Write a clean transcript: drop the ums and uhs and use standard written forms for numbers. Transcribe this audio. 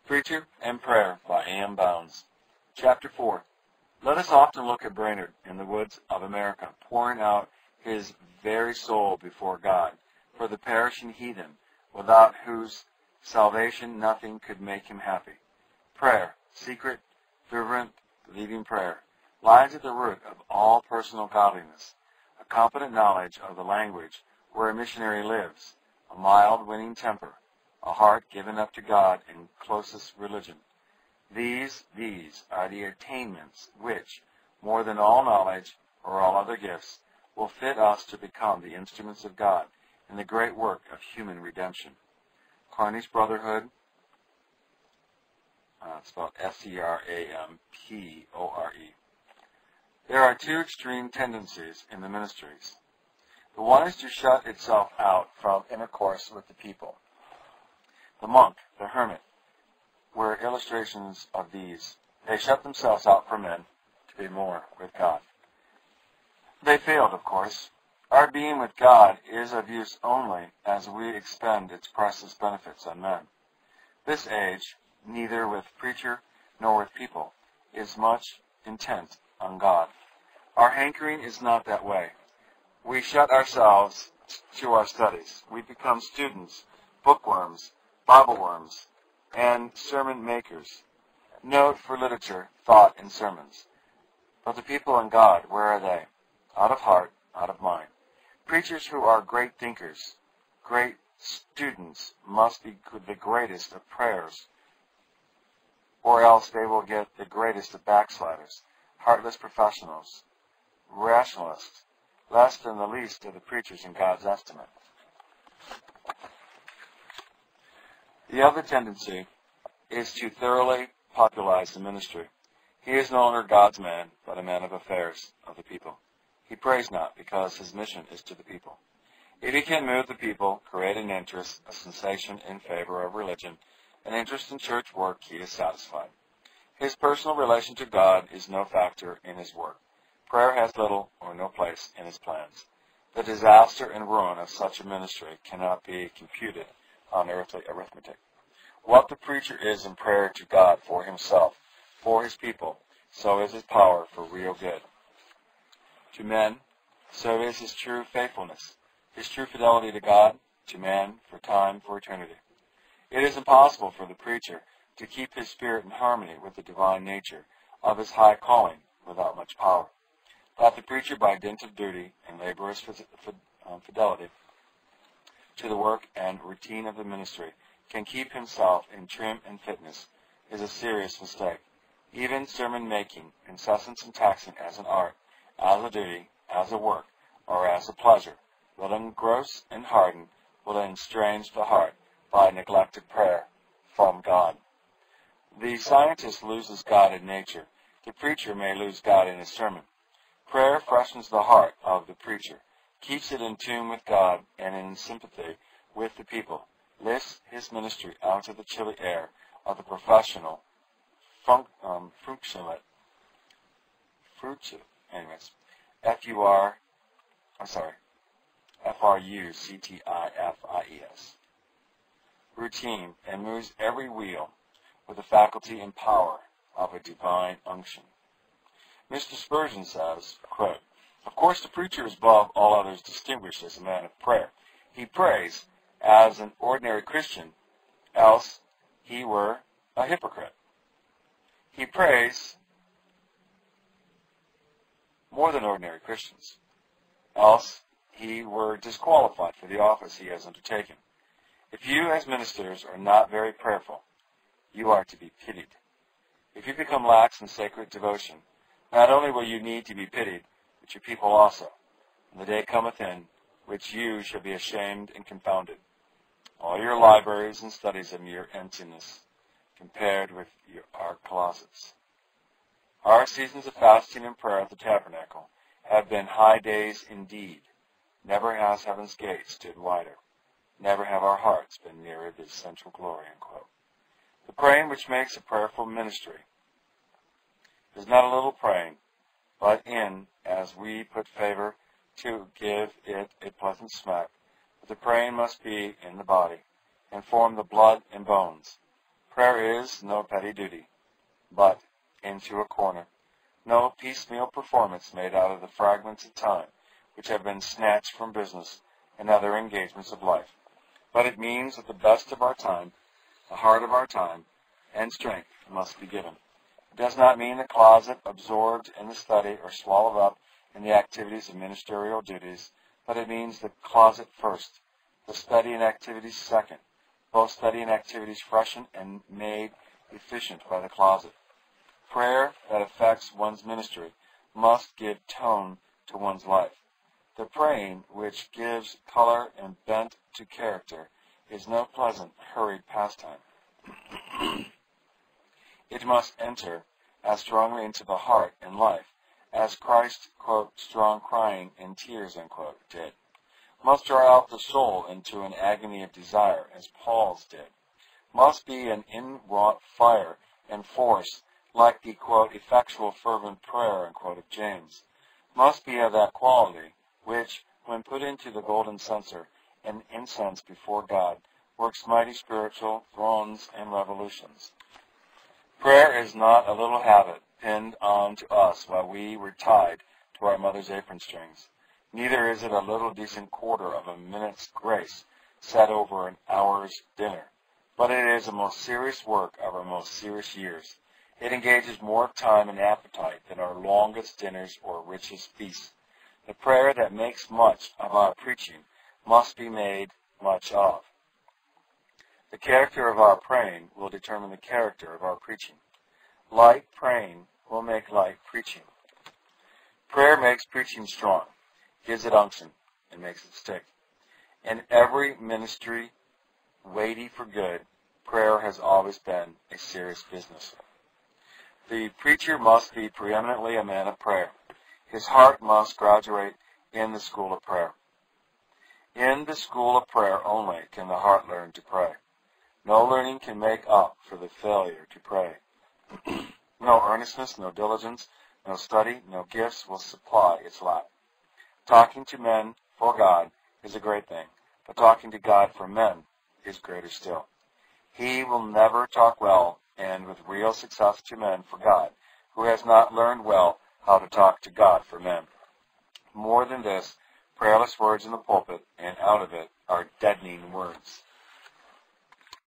Preacher and Prayer by A.M. Bounds. Chapter 4. Let us often look at Brainerd in the woods of America, pouring out his very soul before God for the perishing heathen, without whose salvation nothing could make him happy. Prayer, secret, fervent, believing prayer, lies at the root of all personal godliness, a competent knowledge of the language where a missionary lives, a mild, winning temper, a heart given up to God in closest religion. These are the attainments which, more than all knowledge or all other gifts, will fit us to become the instruments of God in the great work of human redemption. Carney's Brotherhood, spelled S-E-R-A-M-P-O-R-E. There are two extreme tendencies in the ministries. The one is to shut itself out from intercourse with the people. The monk, the hermit, were illustrations of these. They shut themselves out from men to be more with God. They failed, of course. Our being with God is of use only as we expend its precious benefits on men. This age, neither with preacher nor with people, is much intent on God. Our hankering is not that way. We shut ourselves to our studies. We become students, bookworms, Bible worms, and sermon makers. Note for literature, thought, and sermons. But the people and God, where are they? Out of heart, out of mind. Preachers who are great thinkers, great students, must be the greatest of prayers, or else they will get the greatest of backsliders, heartless professionals, rationalists, less than the least of the preachers in God's estimate. The other tendency is to thoroughly popularize the ministry. He is no longer God's man, but a man of affairs, of the people. He prays not, because his mission is to the people. If he can move the people, create an interest, a sensation in favor of religion, an interest in church work, he is satisfied. His personal relation to God is no factor in his work. Prayer has little or no place in his plans. The disaster and ruin of such a ministry cannot be computed on earthly arithmetic. What the preacher is in prayer to God for himself, for his people, so is his power for real good. To men, so is his true faithfulness, his true fidelity to God, to man, for time, for eternity. It is impossible for the preacher to keep his spirit in harmony with the divine nature of his high calling without much power. That the preacher, by dint of duty and laborious fidelity to the work and routine of the ministry, can keep himself in trim and fitness is a serious mistake. Even sermon making, incessant and taxing as an art, as a duty, as a work, or as a pleasure, will engross and harden, will estrange the heart by neglected prayer from God. The scientist loses God in nature. The preacher may lose God in his sermon. Prayer freshens the heart of the preacher, keeps it in tune with God and in sympathy with the people, lifts his ministry out of the chilly air of the professional F-R-U-C-T-I-F-I-E-S, routine, and moves every wheel with the faculty and power of a divine unction. Mr. Spurgeon says, quote, "Of course the preacher is above all others distinguished as a man of prayer. He prays as an ordinary Christian, else he were a hypocrite. He prays more than ordinary Christians, else he were disqualified for the office he has undertaken. If you as ministers are not very prayerful, you are to be pitied. If you become lax in sacred devotion, not only will you need to be pitied, but your people also. And the day cometh in which you shall be ashamed and confounded. All your libraries and studies are mere emptiness, compared with our closets. Our seasons of fasting and prayer at the tabernacle have been high days indeed. Never has heaven's gate stood wider. Never have our hearts been nearer this central glory." Unquote. The praying which makes a prayerful ministry is not a little praying, but in, as we put favor to give it a pleasant smack, but the praying must be in the body, and form the blood and bones. Prayer is no petty duty, but into a corner. No piecemeal performance made out of the fragments of time which have been snatched from business and other engagements of life. But it means that the best of our time, the heart of our time, and strength must be given. It does not mean the closet absorbed in the study or swallowed up in the activities of ministerial duties, but it means the closet first, the study and activities second, both study and activities freshened and made efficient by the closet. Prayer that affects one's ministry must give tone to one's life. The praying which gives color and bent to character is no pleasant, hurried pastime. It must enter as strongly into the heart and life as Christ's, quote, strong crying and tears, unquote, did. Must draw out the soul into an agony of desire, as Paul's did. Must be an inwrought fire and force, like the, quote, effectual fervent prayer, unquote, of James. Must be of that quality which, when put into the golden censer and incense before God, works mighty spiritual thrones and revolutions. Prayer is not a little habit pinned on to us while we were tied to our mother's apron strings. Neither is it a little decent quarter of a minute's grace set over an hour's dinner. But it is a most serious work of our most serious years. It engages more time and appetite than our longest dinners or richest feasts. The prayer that makes much of our preaching must be made much of. The character of our praying will determine the character of our preaching. Light praying will make light preaching. Prayer makes preaching strong, gives it unction, and makes it stick. In every ministry weighty for good, prayer has always been a serious business. The preacher must be preeminently a man of prayer. His heart must graduate in the school of prayer. In the school of prayer only can the heart learn to pray. No learning can make up for the failure to pray. No earnestness, no diligence, no study, no gifts will supply its lack. Talking to men for God is a great thing, but talking to God for men is greater still. He will never talk well and with real success to men for God who has not learned well how to talk to God for men. More than this, prayerless words in the pulpit and out of it are deadening words.